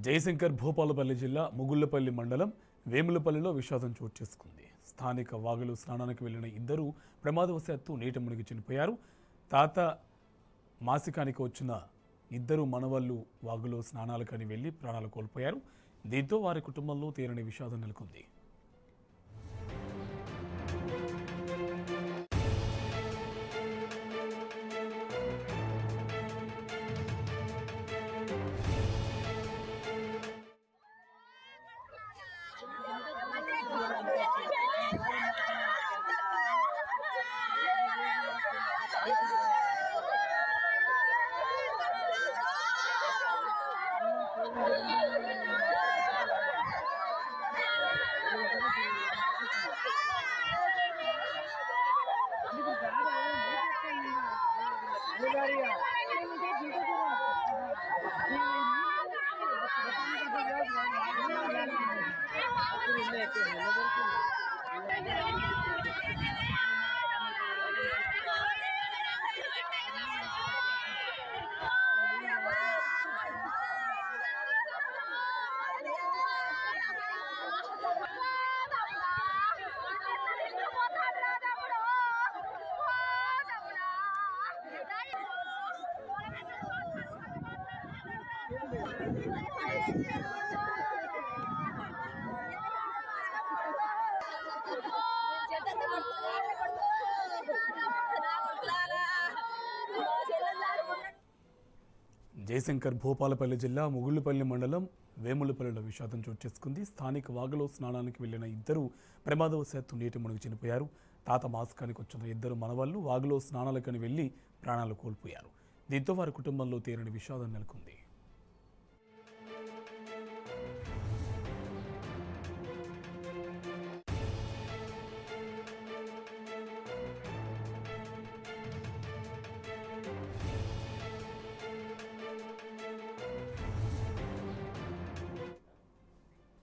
జయశంకర్ భూపాలపల్లి జిల్లా ముగుళ్లపల్లి మండలం వేములపల్లిలో విషాదం చోటు చేసుకుంది. స్థానిక వాగులో స్నానానికి వెళ్లిన ఇద్దరు ప్రమాదవశాత్తు నీట మునిగి చనిపోయారు. తాత మాసికానికి వచ్చిన ఇద్దరు మనవళ్లు వాగులో స్నానాలకని వెళ్లి ప్రాణాలు కోల్పోయారు. దీంతో వారి కుటుంబంలో తీరని విషాదం నెలకొంది. జయశంకర్ భూపాలపల్లి జిల్లా ముగుళ్లపల్లి మండలం వేములపల్లిలో విషాదం చోటు చేసుకుంది. స్థానిక వాగులో స్నానానికి వెళ్లిన ఇద్దరు ప్రమాదవశాత్తు నీటి మునిగి చనిపోయారు. తాత మాసికానికి వచ్చిన ఇద్దరు మనవళ్లు వాగులో స్నానాలకని వెళ్లి ప్రాణాలు కోల్పోయారు. దీంతో వారి కుటుంబంలో తీరని విషాదం నెలకొంది.